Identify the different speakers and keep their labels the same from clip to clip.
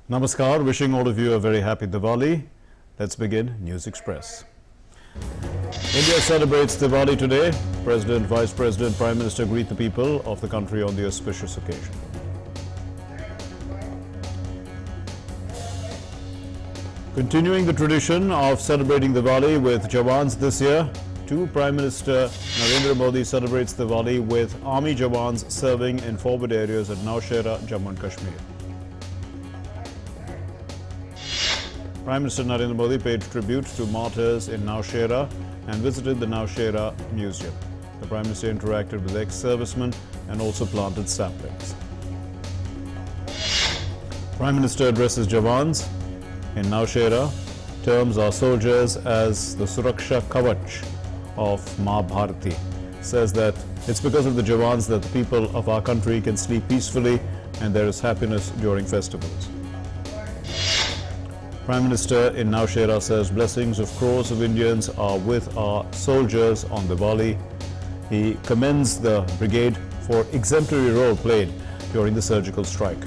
Speaker 1: Namaskar, wishing all of you a very happy Diwali. Let's begin News Express. India celebrates Diwali today. President, Vice President, Prime Minister greet the people of the country on the auspicious occasion. Continuing the tradition of celebrating Diwali with Jawans this year, Prime Minister Narendra Modi celebrates Diwali with Army Jawans serving in forward areas at Nowshera, Jammu and Kashmir. Prime Minister Narendra Modi paid tribute to martyrs in Nowshera and visited the Nowshera Museum. The Prime Minister interacted with ex-servicemen and also planted saplings. Prime Minister addresses Jawans in Nowshera, terms our soldiers as the Suraksha Kavach of Ma Bharati. Says that it's because of the Jawans that the people of our country can sleep peacefully and there is happiness during festivals. Prime Minister in Nowshera says blessings of crores of Indians are with our soldiers on Diwali. He commends the brigade for exemplary role played during the surgical strike.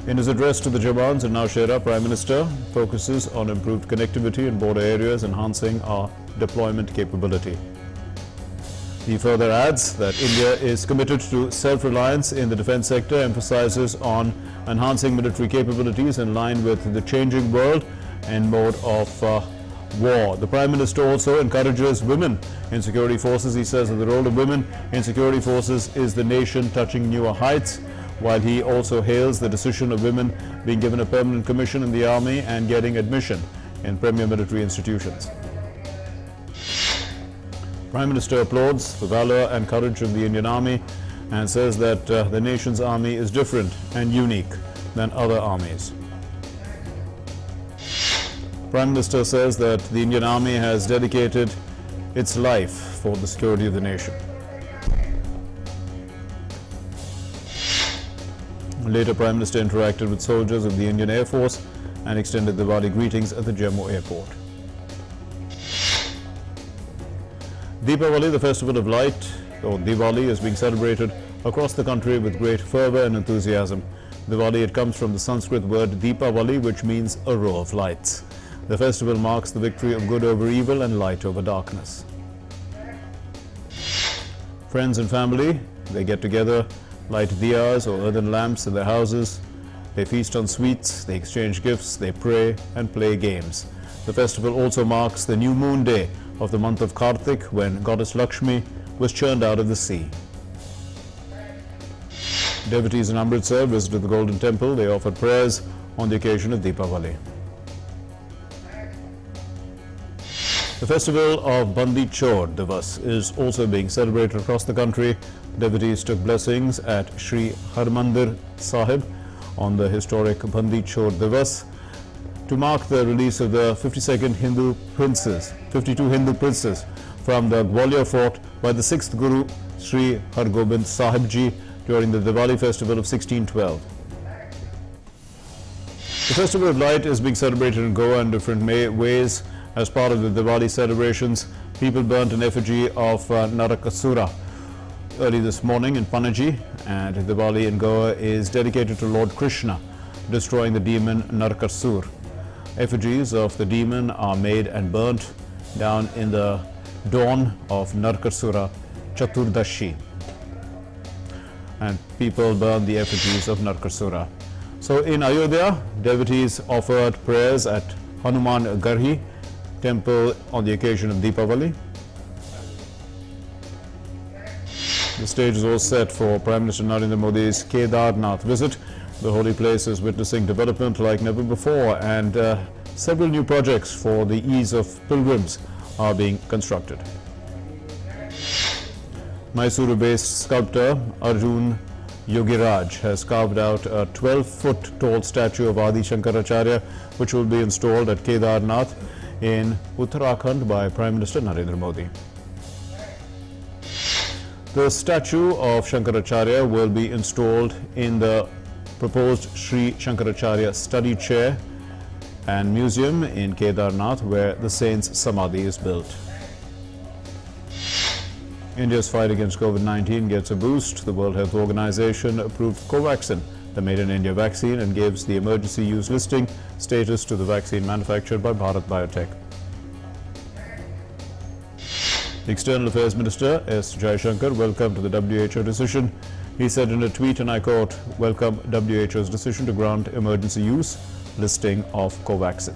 Speaker 1: In his address to the Jawans in Nowshera, Prime Minister focuses on improved connectivity in border areas, enhancing our deployment capability. He further adds that India is committed to self-reliance in the defense sector, emphasizes on enhancing military capabilities in line with the changing world and mode of war. The Prime Minister also encourages women in security forces. He says that the role of women in security forces is the nation touching newer heights, while he also hails the decision of women being given a permanent commission in the army and getting admission in premier military institutions. Prime Minister applauds the valor and courage of the Indian Army and says that the nation's army is different and unique than other armies. Prime Minister says that the Indian Army has dedicated its life for the security of the nation. Later, Prime Minister interacted with soldiers of the Indian Air Force and extended Diwali greetings at the Jammu airport. Deepavali, the festival of light, or Diwali, is being celebrated across the country with great fervor and enthusiasm. Diwali, it comes from the Sanskrit word Deepavali, which means a row of lights. The festival marks the victory of good over evil and light over darkness. Friends and family, they get together, light diyas or earthen lamps in their houses. They feast on sweets, they exchange gifts, they pray and play games. The festival also marks the new moon day of the month of Kartik, when goddess Lakshmi was churned out of the sea. Devotees in Amritsar visited the Golden Temple. They offered prayers on the occasion of Deepavali. The festival of Bandi Chor Divas is also being celebrated across the country. Devotees took blessings at Sri Harmandir Sahib on the historic Bandi Chor Divas to mark the release of the 52 Hindu princes from the Gwalior fort by the 6th Guru Sri Hargobind Sahib Ji during the Diwali festival of 1612. The Festival of Light is being celebrated in Goa in different ways. As part of the Diwali celebrations, people burnt an effigy of Narakasura early this morning in Panaji, and Diwali in Goa is dedicated to Lord Krishna destroying the demon Narakasur. Effigies of the demon are made and burnt down in the dawn of Narakasura Chaturdashi, and people burn the effigies of Narakasura. So in Ayodhya, devotees offered prayers at Hanuman Garhi temple on the occasion of Deepavali. The stage is all set for Prime Minister Narendra Modi's KEDARNATH visit. The holy place is witnessing development like never before, and several new projects for the ease of pilgrims are being constructed. Mysuru-based sculptor Arjun Yogiraj has carved out a 12-foot tall statue of Adi Shankaracharya, which will be installed at KEDARNATH in Uttarakhand by Prime Minister Narendra Modi. The statue of Shankaracharya will be installed in the proposed Sri Shankracharya study chair and museum in KEDARNATH, where the saint's samadhi is built. India's fight against COVID-19 gets a boost. The World Health Organization approved Covaxin the Made in India vaccine and gives the emergency use listing status to the vaccine manufactured by Bharat Biotech. The External Affairs Minister S. Jaishankar welcomed the WHO decision. He said in a tweet, and I quote, "Welcome WHO's decision to grant emergency use listing of Covaxin."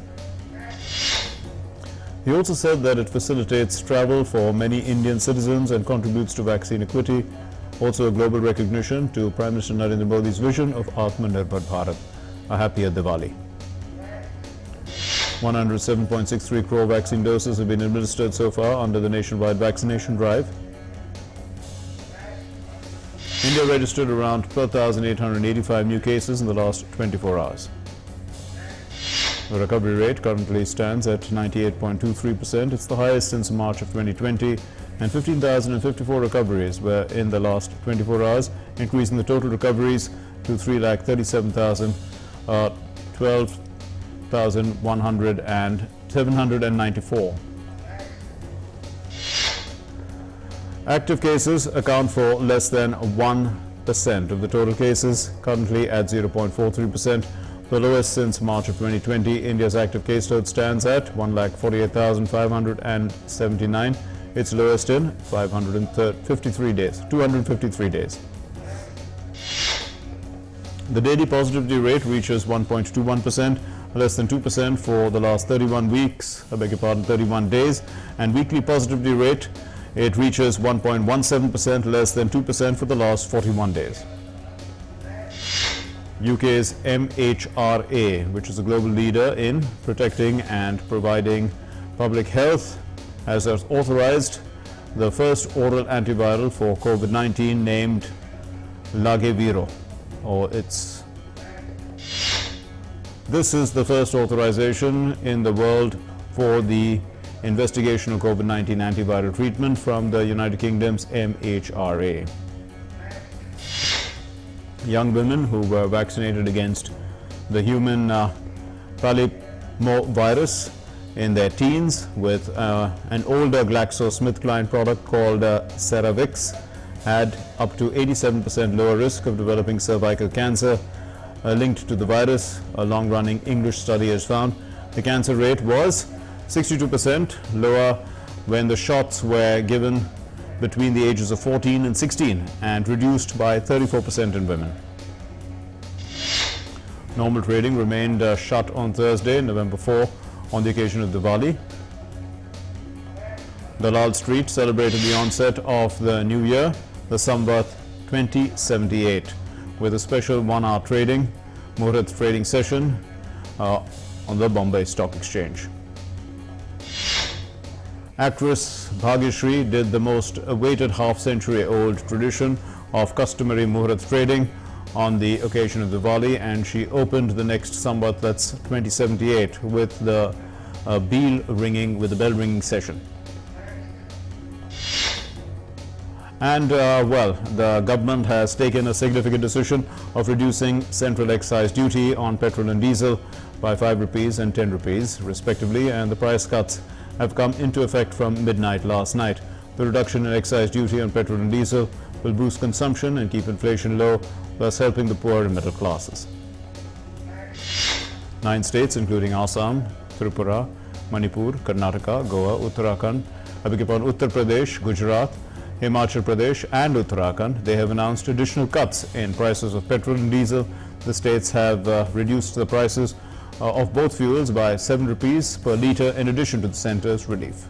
Speaker 1: He also said that it facilitates travel for many Indian citizens and contributes to vaccine equity, also a global recognition to Prime Minister Narendra Modi's vision of Atmanirbhar Bharat. A happier Diwali. 107.63 crore vaccine doses have been administered so far under the nationwide vaccination drive. India registered around 12,885 new cases in the last 24 hours. The recovery rate currently stands at 98.23%. It's the highest since March of 2020, and 15,054 recoveries were in the last 24 hours, increasing the total recoveries to 3,37,000, 12,794. Active cases account for less than 1% of the total cases, currently at 0.43%. The lowest since March of 2020. India's active caseload stands at 1,48,579. Its lowest in 253 days. The daily positivity rate reaches 1.21%, less than 2% for the last 31 days, and weekly positivity rate, it reaches 1.17%, less than 2% for the last 41 days. UK's MHRA, which is a global leader in protecting and providing public health, has authorized the first oral antiviral for COVID-19 named Lageviro, This is the first authorization in the world for the investigation of COVID-19 antiviral treatment from the United Kingdom's MHRA. Young women who were vaccinated against the human papillomavirus in their teens with an older GlaxoSmithKline product called Cervarix had up to 87% lower risk of developing cervical cancer linked to the virus, a long-running English study has found. The cancer rate was 62% lower when the shots were given between the ages of 14 and 16 and reduced by 34% in women. Normal trading remained shut on Thursday, November 4, on the occasion of Diwali. Dalal Street celebrated the onset of the new year, the Samvat 2078, with a special one-hour trading, Muhurat trading session on the Bombay Stock Exchange. Actress Bhagyashree did the most awaited half-century-old tradition of customary Muhurat trading on the occasion of Diwali, and she opened the next Samvat, that's 2078, with the bell ringing session. And the government has taken a significant decision of reducing central excise duty on petrol and diesel by 5 rupees and 10 rupees respectively, and the price cuts have come into effect from midnight last night. The reduction in excise duty on petrol and diesel will boost consumption and keep inflation low, thus helping the poor and middle classes. 9 states, including Assam, Tripura, Manipur, Karnataka, Goa, Uttarakhand, Uttar Pradesh, Gujarat, Himachal Pradesh and Uttarakhand, they have announced additional cuts in prices of petrol and diesel. The states have reduced the prices of both fuels by 7 rupees per litre in addition to the centre's relief.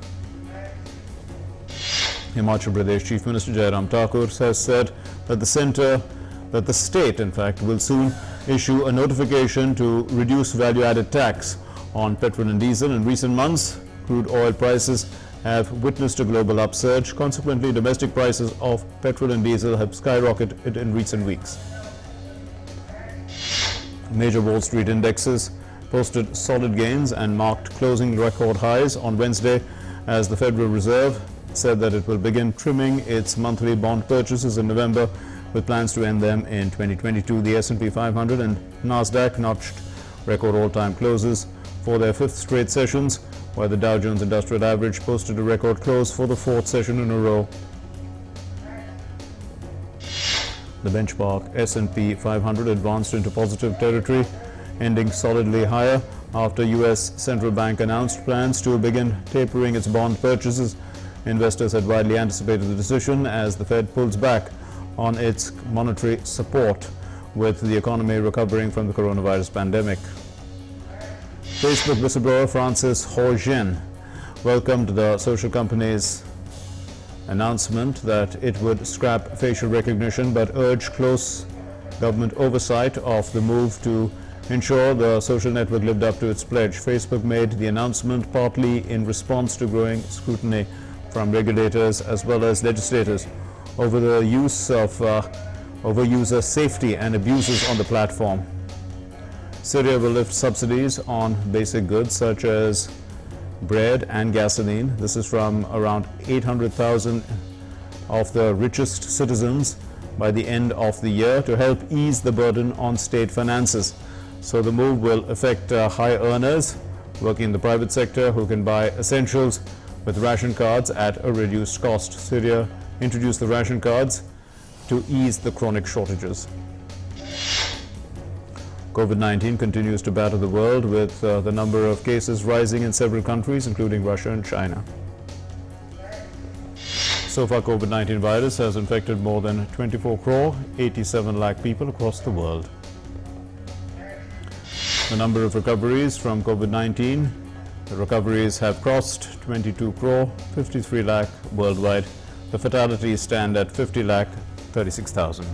Speaker 1: Himachal Pradesh Chief Minister Jairam Thakur has said that the state in fact will soon issue a notification to reduce value-added tax on petrol and diesel. In recent months, crude oil prices have witnessed a global upsurge. Consequently, domestic prices of petrol and diesel have skyrocketed in recent weeks. Major Wall Street indexes posted solid gains and marked closing record highs on Wednesday as the Federal Reserve said that it will begin trimming its monthly bond purchases in November with plans to end them in 2022. The S&P 500 and Nasdaq notched record all-time closes for their 5th straight sessions, while the Dow Jones Industrial Average posted a record close for the 4th session in a row. The benchmark S&P 500 advanced into positive territory, ending solidly higher after U.S. Central Bank announced plans to begin tapering its bond purchases. Investors had widely anticipated the decision as the Fed pulls back on its monetary support with the economy recovering from the coronavirus pandemic. Facebook whistleblower Francis Horgen welcomed the social company's announcement that it would scrap facial recognition but urged close government oversight of the move to ensure the social network lived up to its pledge. Facebook made the announcement partly in response to growing scrutiny from regulators as well as legislators over the use of over user safety and abuses on the platform. SYRIA will lift subsidies on basic goods such as bread and gasoline. This is from around 800,000 of the richest citizens by the end of the year to help ease the burden on state finances. So the move will affect high earners working in the private sector who can buy essentials with ration cards at a reduced cost. SYRIA introduced the ration cards to ease the chronic shortages. COVID-19 continues to batter the world with the number of cases rising in several countries, including Russia and China. So far, COVID-19 virus has infected more than 24 crore, 87 lakh people across the world. The number of recoveries from COVID-19, the recoveries have crossed 22 crore, 53 lakh worldwide. The fatalities stand at 50 lakh, 36,000.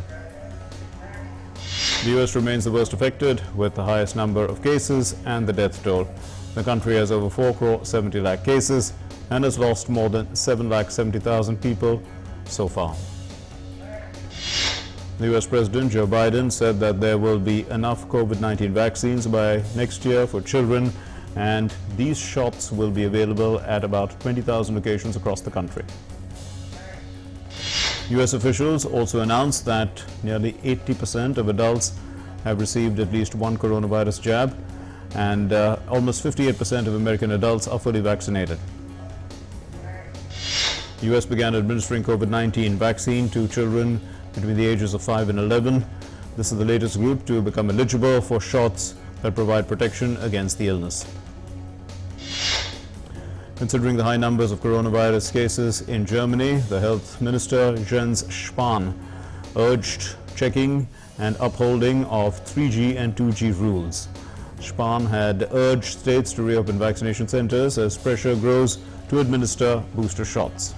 Speaker 1: The US remains the worst affected with the highest number of cases and the death toll. The country has over 4 crore 70 lakh cases and has lost more than 7 lakh 70,000 people so far. The US President Joe Biden said that there will be enough COVID-19 vaccines by next year for children, and these shots will be available at about 20,000 locations across the country. US officials also announced that nearly 80% of adults have received at least one coronavirus jab, and almost 58% of American adults are fully vaccinated. The US began administering COVID-19 vaccine to children between the ages of 5 and 11. This is the latest group to become eligible for shots that provide protection against the illness. Considering the high numbers of coronavirus cases in Germany, the health minister Jens Spahn urged checking and upholding of 3G and 2G rules. Spahn had urged states to reopen vaccination centers as pressure grows to administer booster shots.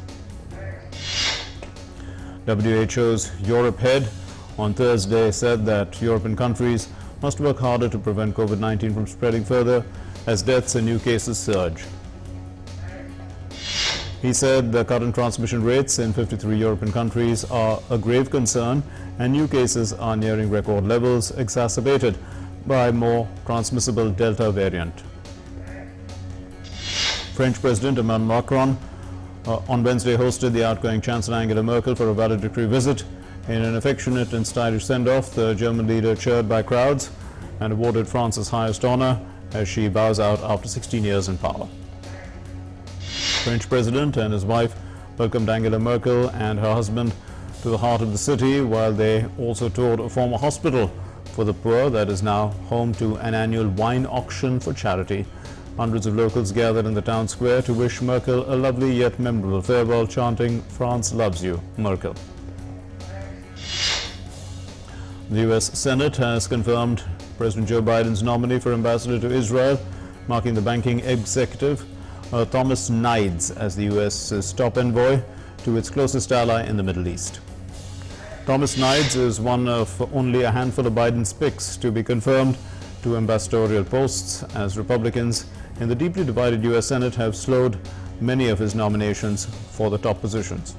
Speaker 1: WHO's Europe head on Thursday said that European countries must work harder to prevent COVID-19 from spreading further as deaths and new cases surge. He said the current transmission rates in 53 European countries are a grave concern and new cases are nearing record levels, exacerbated by more transmissible Delta variant. French President Emmanuel Macron on Wednesday hosted the outgoing Chancellor Angela Merkel for a valedictory visit. In an affectionate and stylish send-off, the German leader cheered by crowds and awarded France's highest honor as she bows out after 16 years in power. French President and his wife welcomed Angela Merkel and her husband to the heart of the city, while they also toured a former hospital for the poor that is now home to an annual wine auction for charity. Hundreds of locals gathered in the town square to wish Merkel a lovely yet memorable farewell, chanting, "France loves you, Merkel." The U.S. Senate has confirmed President Joe Biden's nominee for ambassador to Israel, marking the banking executive Thomas NIDES as the U.S.'s top envoy to its closest ally in the Middle East. Thomas NIDES is one of only a handful of Biden's picks to be confirmed to ambassadorial posts, as Republicans in the deeply divided U.S. Senate have slowed many of his nominations for the top positions.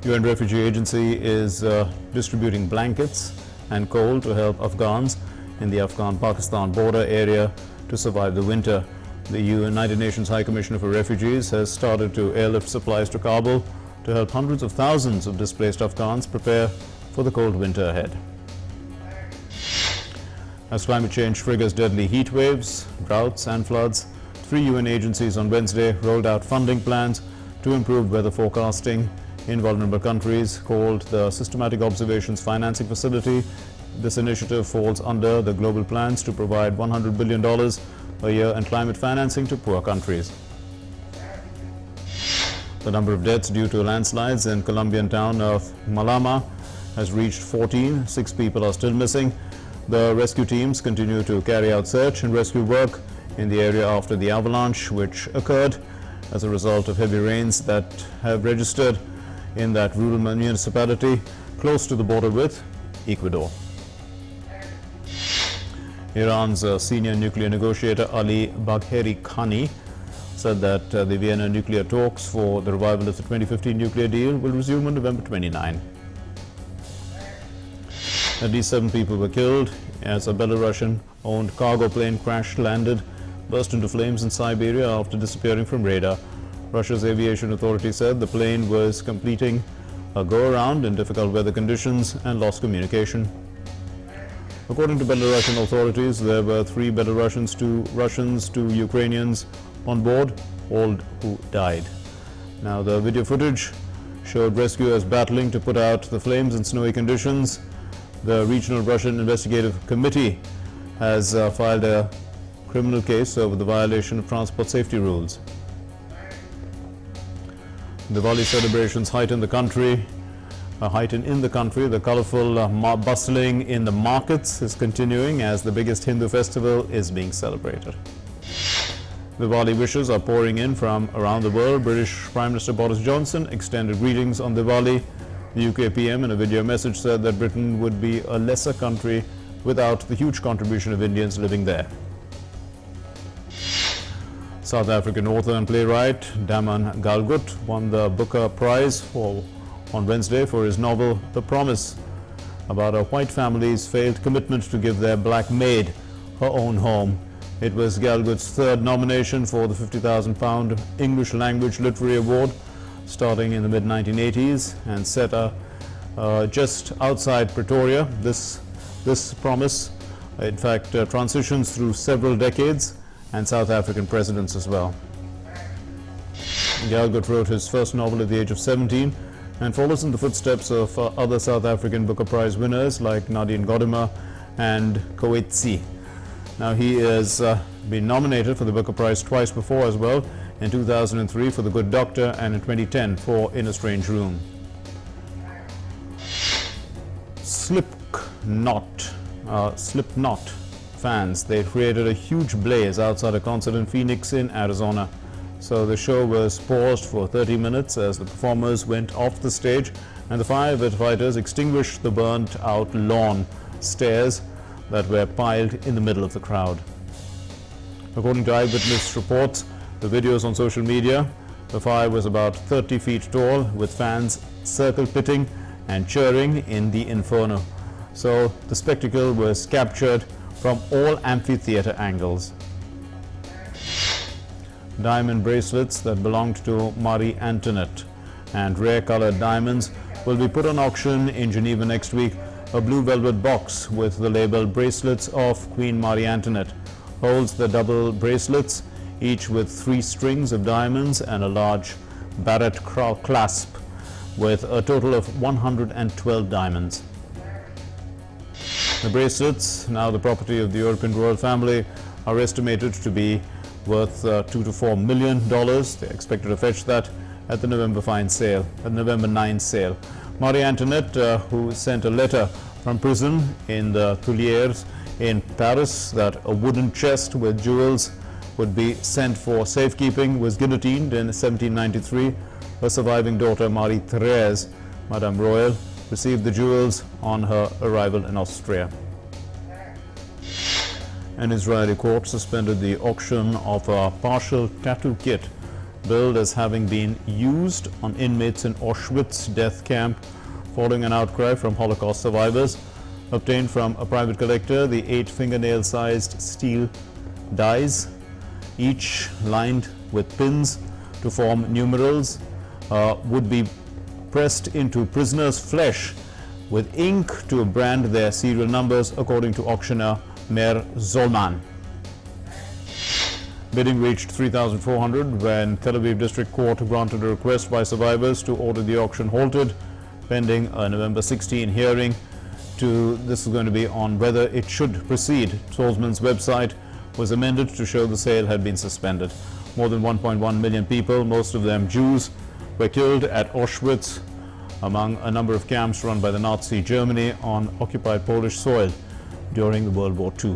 Speaker 1: UN Refugee Agency is distributing blankets and coal to help Afghans in the Afghan-Pakistan border area to survive the winter. The United Nations High Commissioner for Refugees has started to airlift supplies to Kabul to help hundreds of thousands of displaced Afghans prepare for the cold winter ahead. As climate change triggers deadly heat waves, droughts and floods, 3 UN agencies on Wednesday rolled out funding plans to improve weather forecasting in vulnerable countries called the Systematic Observations Financing Facility. This initiative falls under the global plans to provide $100 billion a year in climate financing to poor countries. The number of deaths due to landslides in Colombian town of Malama has reached 14. 6 people are still missing. The rescue teams continue to carry out search and rescue work in the area after the avalanche which occurred as a result of heavy rains that have registered in that rural municipality close to the border with Ecuador. Iran's senior nuclear negotiator Ali Bagheri Khani said that the Vienna nuclear talks for the revival of the 2015 nuclear deal will resume on November 29. At least 7 people were killed as a Belarusian-owned cargo plane crash-landed, burst into flames in Siberia after disappearing from radar. Russia's aviation authority said the plane was completing a go-around in difficult weather conditions and lost communication. According to Belarusian authorities, there were 3 Belarusians, 2 Russians, 2 Ukrainians on board, all who died. Now, the video footage showed rescuers battling to put out the flames in snowy conditions. The Regional Russian Investigative Committee has filed a criminal case over the violation of transport safety rules. Diwali celebrations heighten in the country. The colorful bustling in the markets is continuing as the biggest Hindu festival is being celebrated. Diwali wishes are pouring in from around the world. British Prime Minister Boris Johnson extended greetings on Diwali. The UK PM in a video message said that Britain would be a lesser country without the huge contribution of Indians living there. South African author and playwright Daman Galgut won the Booker Prize on Wednesday for his novel The Promise, about a white family's failed commitment to give their black maid her own home. It was Galgut's 3rd nomination for the £50,000 English Language Literary Award, starting in the mid-1980s and set just outside Pretoria. This promise, in fact, transitions through several decades and South African presidents as well. Galgut wrote his first novel at the age of 17 and follows in the footsteps of other South African Booker Prize winners like Nadine Gordimer and Covaxin. Now, he has been nominated for the Booker Prize twice before as well, in 2003 for The Good Doctor and in 2010 for In a Strange Room. Slipknot fans, they created a huge blaze outside a concert in Phoenix in Arizona. So the show was paused for 30 minutes as the performers went off the stage and the firefighters extinguished the burnt out lawn stairs that were piled in the middle of the crowd. According to eyewitness reports, the videos on social media, the fire was about 30 feet tall with fans circle pitting and cheering in the inferno. So the spectacle was captured from all amphitheater angles. Diamond bracelets that belonged to Marie Antoinette and rare colored diamonds will be put on auction in Geneva next week. A blue velvet box with the label Bracelets of Queen Marie Antoinette holds the double bracelets, each with 3 strings of diamonds and a large barrette clasp with a total of 112 diamonds. The bracelets, now the property of the European royal family, are estimated to be worth $2 to $4 million. They're expected to fetch that at the November 9 sale. Marie Antoinette, who sent a letter from prison in the Tuileries in Paris that a wooden chest with jewels would be sent for safekeeping, was guillotined in 1793. Her surviving daughter, Marie-Thérèse, Madame Royal, received the jewels on her arrival in Austria. An Israeli court suspended the auction of a partial tattoo kit billed as having been used on inmates in Auschwitz death camp following an outcry from Holocaust survivors. Obtained from a private collector, the 8 fingernail-sized steel dies, each lined with pins to form numerals, would be pressed into prisoners' flesh with ink to brand their serial numbers, according to auctioneer Meir Zolman. Bidding reached 3,400 when Tel Aviv District Court granted a request by survivors to order the auction halted, pending a November 16 hearing. This is going to be on whether it should proceed. Salzman's website was amended to show the sale had been suspended. More than 1.1 million people, most of them Jews, were killed at Auschwitz, among a number of camps run by the Nazi Germany on occupied Polish soil during the World War II.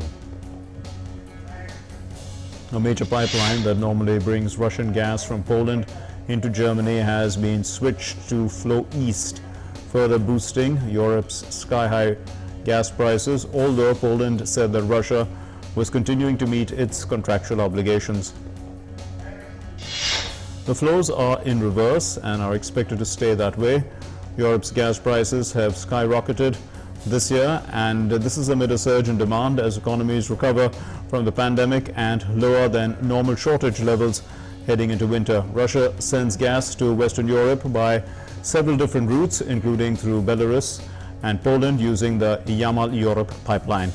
Speaker 1: A major pipeline that normally brings Russian gas from Poland into Germany has been switched to flow east, further boosting Europe's sky-high gas prices, although Poland said that Russia was continuing to meet its contractual obligations. The flows are in reverse and are expected to stay that way. Europe's gas prices have skyrocketed this year, and this is amid a surge in demand as economies recover from the pandemic and lower than normal shortage levels heading into winter. Russia sends gas to Western Europe by several different routes, including through Belarus and Poland using the Yamal Europe pipeline.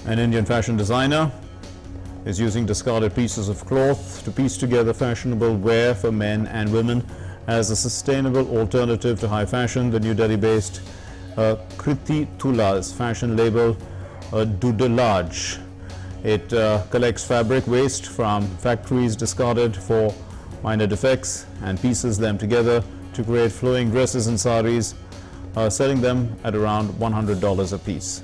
Speaker 1: An Indian fashion designer is using discarded pieces of cloth to piece together fashionable wear for men and women as a sustainable alternative to high fashion. The New Delhi-based Kriti Tula's fashion label Dudelage. It collects fabric waste from factories discarded for minor defects and pieces them together to create flowing dresses and saris, selling them at around $100 a piece.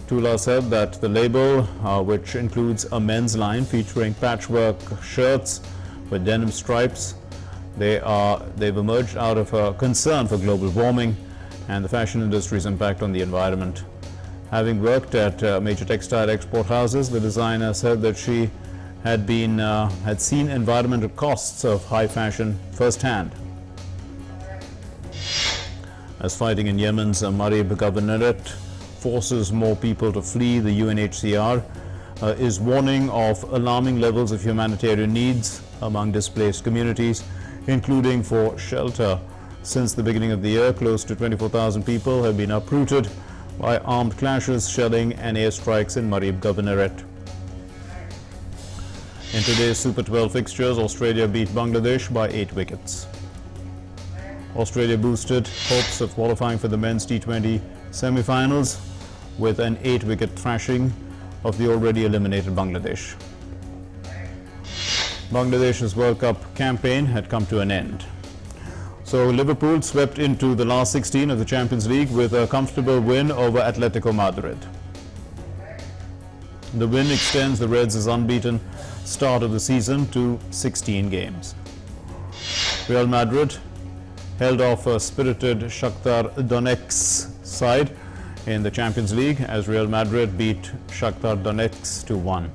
Speaker 1: Tula said that the label, which includes a men's line featuring patchwork shirts with denim stripes, they've emerged out of a concern for global warming and the fashion industry's impact on the environment. Having worked at major textile export houses, the designer said that she had seen environmental costs of high fashion firsthand. As fighting in Yemen's Marib Governorate forces more people to flee, the UNHCR is warning of alarming levels of humanitarian needs among displaced communities, including for shelter. Since the beginning of the year, close to 24,000 people have been uprooted by armed clashes, shelling and airstrikes in Marib Governorate. In today's Super 12 fixtures, Australia beat Bangladesh by 8 wickets. Australia boosted hopes of qualifying for the men's T20 semi-finals with an 8-wicket thrashing of the already eliminated Bangladesh. Bangladesh's World Cup campaign had come to an end. So Liverpool swept into the last 16 of the Champions League with a comfortable win over Atletico Madrid. The win extends the Reds' unbeaten start of the season to 16 games. Real Madrid held off a spirited Shakhtar Donetsk side in the Champions League as Real Madrid beat Shakhtar Donetsk 2-1.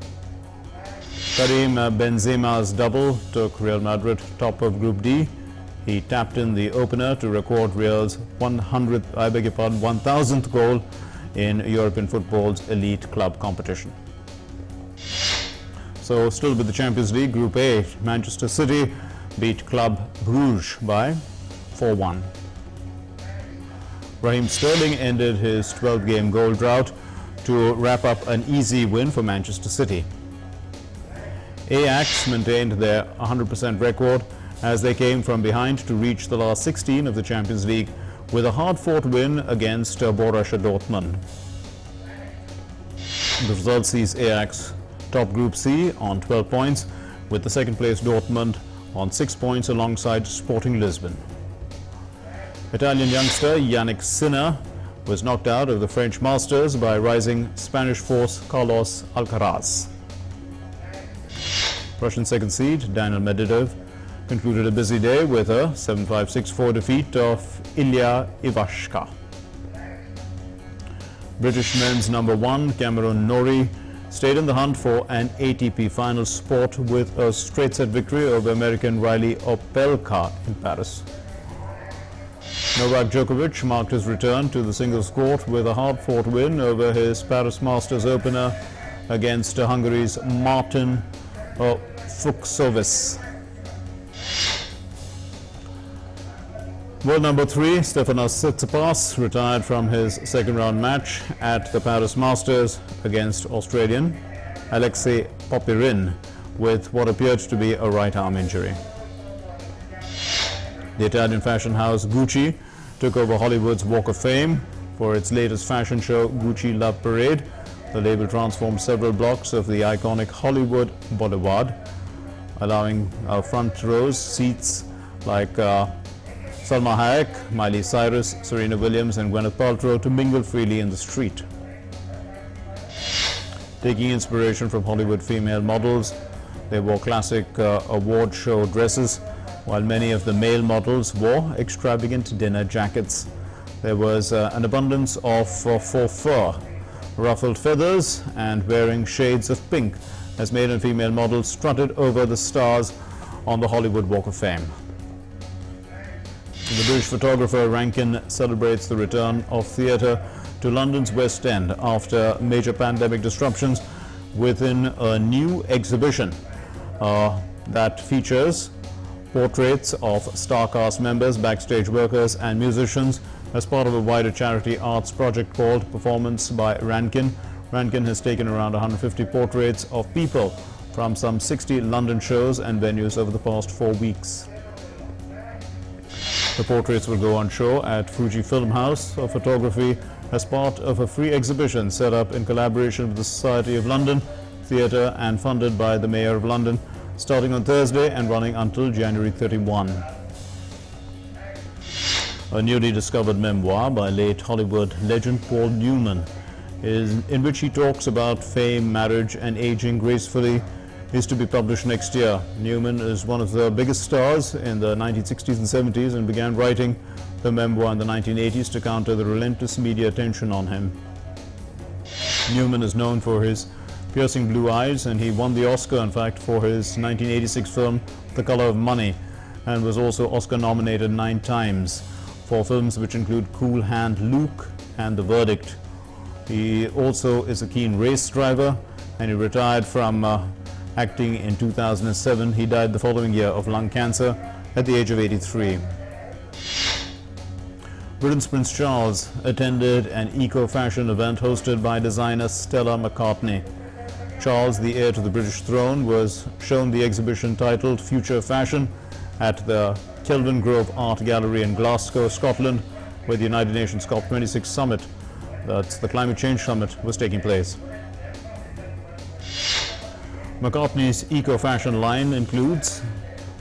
Speaker 1: Karim Benzema's double took Real Madrid top of Group D. He tapped in the opener to record Real's 1000th goal in European football's elite club competition. So still with the Champions League, Group A, Manchester City beat Club Bruges by 4-1. Raheem Sterling ended his 12-game goal drought to wrap up an easy win for Manchester City. AJAX maintained their 100% record as they came from behind to reach the last 16 of the Champions League with a hard-fought win against Borussia Dortmund. The result sees AJAX top Group C on 12 points, with the second-place Dortmund on 6 points alongside Sporting Lisbon. Italian youngster Yannick Sinner was knocked out of the French Masters by rising Spanish force Carlos Alcaraz. Russian second seed Daniil Medvedev concluded a busy day with a 7-5, 6-4 defeat of Ilya Ivashka. British men's number 1 Cameron Norrie stayed in the hunt for an ATP final spot with a straight-set victory over American Reilly Opelka in Paris. Novak Djokovic marked his return to the singles court with a hard-fought win over his Paris Masters opener against Hungary's Martin Fucsovics. World number 3, Stefanos Tsitsipas, retired from his second-round match at the Paris Masters against Australian Alexei Popyrin with what appeared to be a right arm injury. The Italian fashion house Gucci took over Hollywood's Walk of Fame for its latest fashion show, Gucci Love Parade. The label transformed several blocks of the iconic Hollywood Boulevard, allowing front rows seats like Salma Hayek, Miley Cyrus, Serena Williams and Gwyneth Paltrow to mingle freely in the street. Taking inspiration from Hollywood female models, they wore classic award show dresses, while many of the male models wore extravagant dinner jackets. There was an abundance of faux fur, ruffled feathers and wearing shades of pink as male and female models strutted over the stars on the Hollywood Walk of Fame. The British photographer Rankin celebrates the return of theatre to London's West End after major pandemic disruptions within a new exhibition that features portraits of star cast members, backstage workers and musicians as part of a wider charity arts project called Performance by Rankin. Rankin has taken around 150 portraits of people from some 60 London shows and venues over the past 4 weeks. The portraits will go on show at Fuji Film House of Photography as part of a free exhibition set up in collaboration with the Society of London Theatre and funded by the Mayor of London, starting on Thursday and running until January 31. A newly discovered memoir by late Hollywood legend Paul Newman, in which he talks about fame, marriage and aging gracefully, is to be published next year. Newman is one of the biggest stars in the 1960s and 70s and began writing the memoir in the 1980s to counter the relentless media attention on him. Newman is known for his piercing blue eyes, and he won the Oscar, in fact, for his 1986 film The Color of Money, and was also Oscar nominated 9 times for films which include Cool Hand Luke and The Verdict. He also is a keen race driver, and he retired from acting in 2007. He died the following year of lung cancer at the age of 83. Britain's Prince Charles attended an eco-fashion event hosted by designer Stella McCartney. Charles, the heir to the British throne, was shown the exhibition titled Future Fashion at the Kelvin Grove Art Gallery in Glasgow, Scotland, where the United Nations COP26 summit, that's the climate change summit, was taking place. McCartney's eco-fashion line includes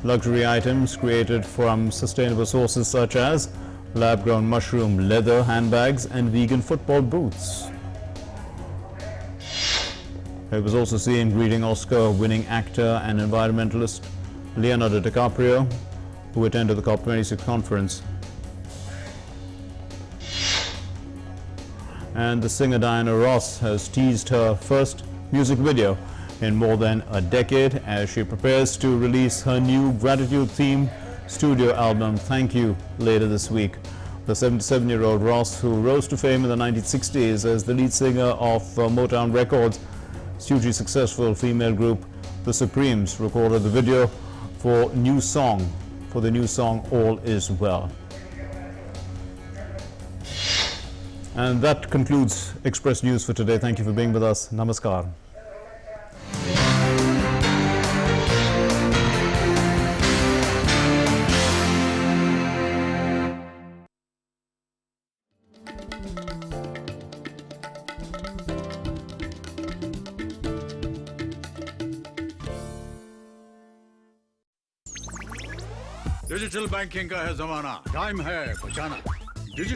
Speaker 1: luxury items created from sustainable sources such as lab-grown mushroom leather handbags and vegan football boots. He was also seen greeting Oscar-winning actor and environmentalist Leonardo DiCaprio, who attended the COP26 conference. And the singer Diana Ross has teased her first music video in more than a decade as she prepares to release her new gratitude-themed studio album, Thank You, later this week. The 77-year-old Ross, who rose to fame in the 1960s as the lead singer of Motown Records' hugely successful female group, The Supremes, recorded the video for the new song All Is Well. And that concludes Express News for today. Thank you for being with us. Namaskar.
Speaker 2: Digital banking का है जमाना, time है बचाना।